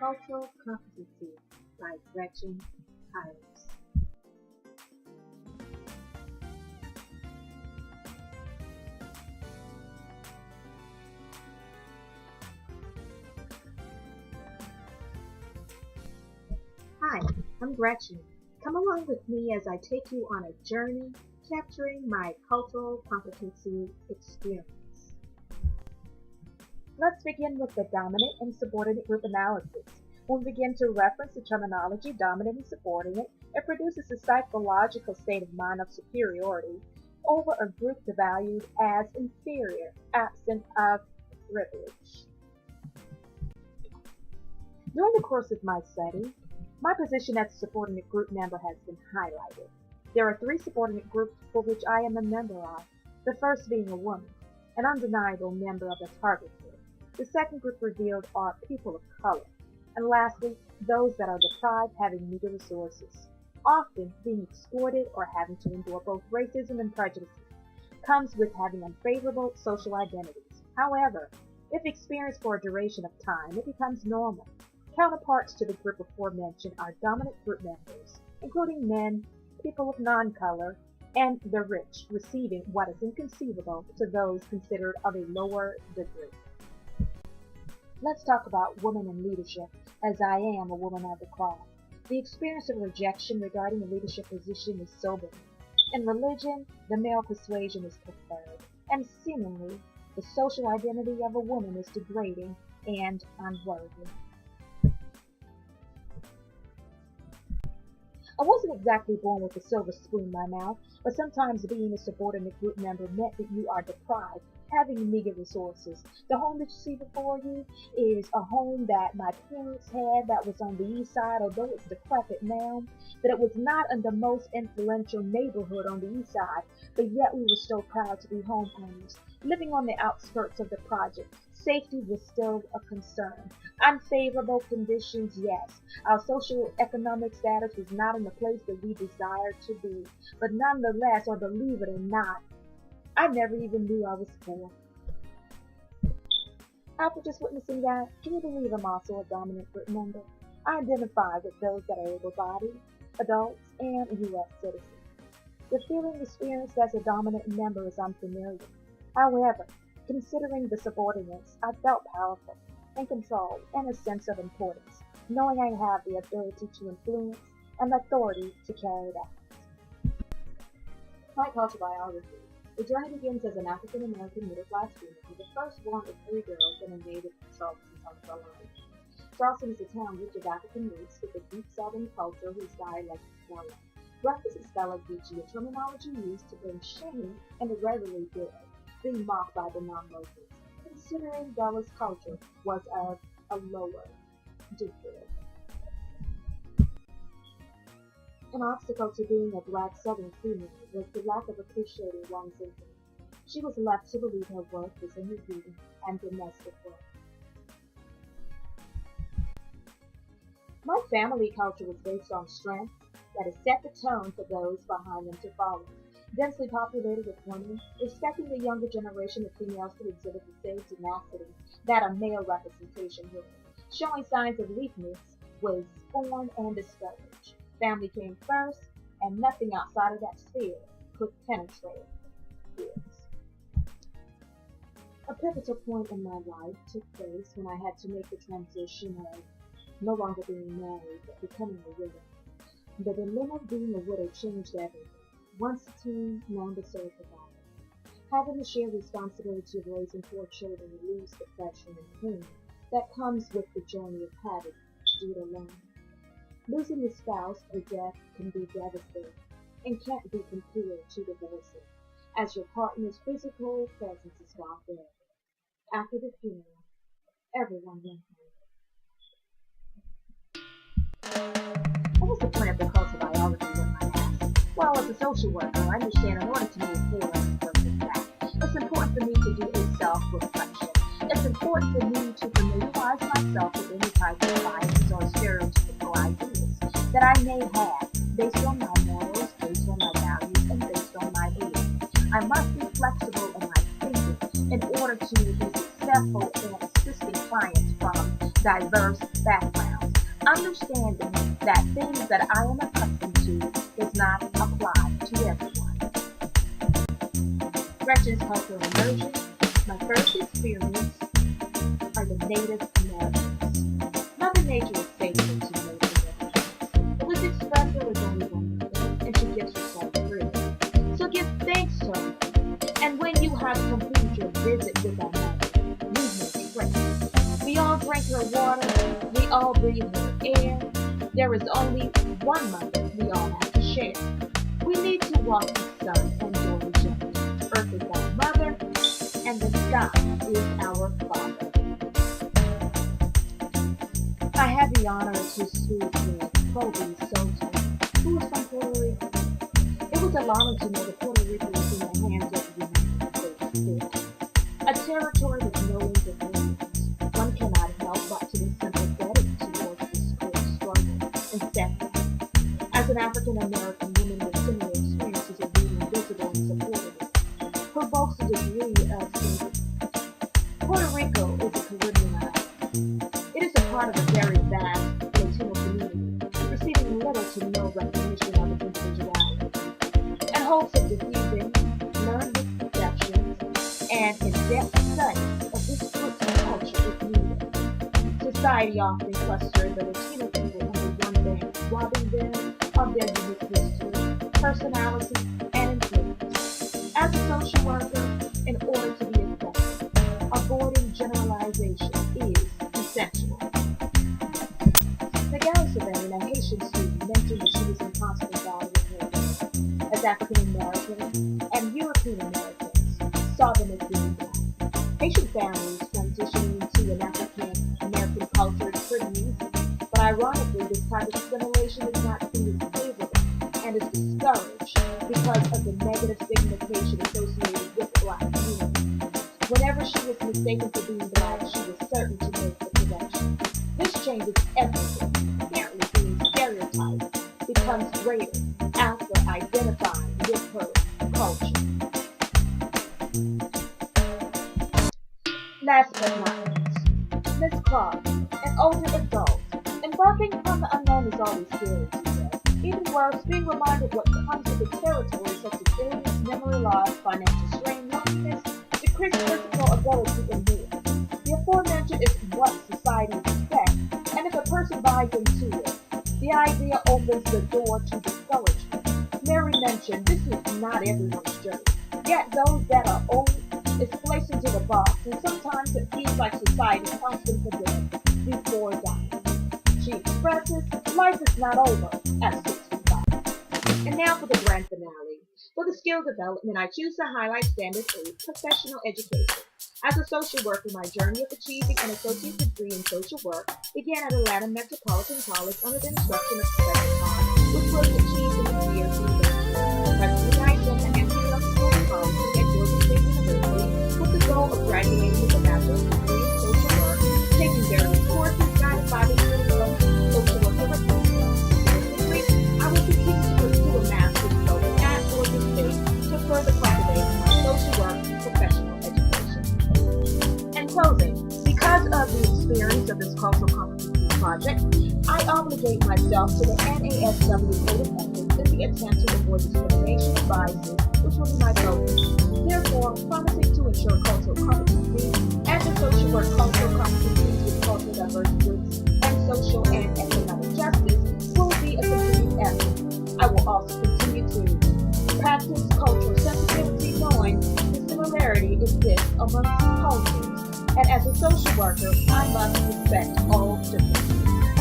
Cultural Competency by Gretchen Hires. Hi, I'm Gretchen. Come along with me as I take you on a journey capturing my cultural competency experience. Let's begin with the dominant and subordinate group analysis. When we begin to reference the terminology dominant and subordinate, it produces a psychological state of mind of superiority over a group valued as inferior, absent of privilege. During the course of my study, my position as a subordinate group member has been highlighted. There are three subordinate groups for which I am a member of, the first being a woman, an undeniable member of the target group. The second group revealed are people of color, and lastly, those that are deprived, having meager resources, often being exploited or having to endure both racism and prejudice, comes with having unfavorable social identities. However, if experienced for a duration of time, it becomes normal. Counterparts to the group aforementioned are dominant group members, including men, people of non-color, and the rich, receiving what is inconceivable to those considered of a lower degree. Let's talk about women in leadership, as I am a woman of the cloth. The experience of rejection regarding a leadership position is sobering. In religion, the male persuasion is preferred, and seemingly, the social identity of a woman is degrading and unworthy. I wasn't exactly born with a silver spoon in my mouth, but sometimes being a subordinate group member meant that you are deprived, having meager resources. The home that you see before you is a home that my parents had that was on the east side, although it's decrepit now, that it was not in the most influential neighborhood on the east side, but yet we were so proud to be homeowners. Living on the outskirts of the project, safety was still a concern. Unfavorable conditions, yes. Our social-economic status was not in the place that we desired to be, but nonetheless, or believe it or not, I never even knew I was poor. After just witnessing that, can you believe I'm also a dominant group member? I identify with those that are able-bodied, adults, and U.S. citizens. The feeling experienced as a dominant member is unfamiliar. However, considering the subordinates, I felt powerful, in control, and a sense of importance, knowing I have the ability to influence and the authority to carry it out. My culture biography. The journey begins as an African-American middle-class female, the firstborn of three girls and a native of Charleston, South Carolina. Charleston is a town rich of African roots with a deep Southern culture whose dialect is foreign. Breakfast is Bella Gucci, a terminology used to bring shame and irregularly good, being mocked by the non-locals, considering Bella's culture was of a lower degree. An obstacle to being a black Southern female was the lack of appreciating one's income. She was left to believe her worth was in her beauty and domestic work. My family culture was based on strength that has set the tone for those behind them to follow. Densely populated with women, expecting the younger generation of females to exhibit the same tenacity that a male representation would. Showing signs of weakness was scorned and discouraged. Family came first, and nothing outside of that sphere could penetrate it. A pivotal point in my life took place when I had to make the transition of no longer being married, but becoming a widow. The dilemma of being a widow changed everything. Once a teen, known to serve the father. Having to share the responsibility of raising 4 children relieves the pressure and pain that comes with the journey of having to do it alone. Losing a spouse through death can be devastating and can't be compared to divorcing, as your partner's physical presence is not there. After the funeral, everyone went home. What was the point of the cultural biology with my past? Well, as a social worker, I understand in order to move forward on the person's back, it's important for me to do a self-reflection. It's important for me to familiarize myself with any type of biases or stereotypical ideas that I may have based on my morals, based on my values, and based on my age. I must be flexible in my thinking in order to be successful in a assisting clients from diverse backgrounds, understanding that things that I am accustomed to does not apply to everyone. Gretchen's cultural immersion. My first experience are the Native Americans. Mother Nature is faithful to Native Americans. It was expressed there was only one mother, and she gives herself freely. So give thanks to her. And when you have completed your visit with our mother, leave no trace. We all drink her water, we all breathe her air. There is only one mother we all have to share. We need to walk the sun and join each other. Earth is our mother, and the sky is our father. I had the honor to speak with Kobe Soto, who is from Puerto Rico. It was alarming to know that Puerto Rico is in the hands of the United States, a territory with no independence. One cannot help but to be sympathetic towards this great struggle and setback. As an African American woman with similar experiences of being invisible and supported, provokes a degree of sympathy. Puerto Rico is a Caribbean island. It is a part of a very vast Latino community, receiving little to no recognition of its individuality, and hopes of diffusing learned perceptions and in-depth study of this group's culture if needed. Society often clusters the Latino people under one banner, robbing them of their unique history, personality, and influence. As a social worker, in order to be effective, avoiding generalization is essential. Miguel Savane, a Haitian student, mentioned that she was in constant battle with her as African Americans and European Americans saw them as being black. Haitian families transitioning into an African American culture is pretty easy, but ironically, this type of discrimination is not seen as favorable and is discouraged because of the negative stigmatization associated with the black community. Whenever she was mistaken for being black, she was certain to make the correction. This changes everything. Apparently being stereotyped becomes greater after identifying with her culture. Last but not least, Miss Clark, an older adult. Embarking upon the unknown is always scary, she said. Even worse, being reminded what comes with the territory such as illness, memory loss, financial strain, loneliness, decreased physical ability, and more. The aforementioned is what society expects, and if a person buys into it, the idea opens the door to discouragement. Mary mentioned this is not everyone's journey, yet those that are old is placed into the box, and sometimes it feels like society counts them for dead before dying. She expresses, life is not over at 65. And now for the grand finale. For the skill development, I choose to highlight standard 8, professional education. As a social worker, my journey of achieving an associate degree in social work began at Atlanta Metropolitan College under the instruction of Professor Khan, which was achieved in the year 2000. Presently, I attend the Anthony Russell College at Georgia State University with the goal of graduating with a bachelor's degree in social work, taking various courses guided by the social worker recruitment. I will continue to pursue a master's program at Georgia State to further cultivate my social work professional education. In closing, because of the experience of this cultural competency project, I obligate myself to the NASW Code of Ethics in the attempt to avoid discrimination and biases, which will be my focus. Therefore, promising to ensure cultural competency and the social work cultural competencies with culturally diverse groups and social and economic justice will be a continued effort. I will also continue to practice cultural sensitivity, knowing the similarity exists amongst cultures, and as a social worker, I must respect all differences.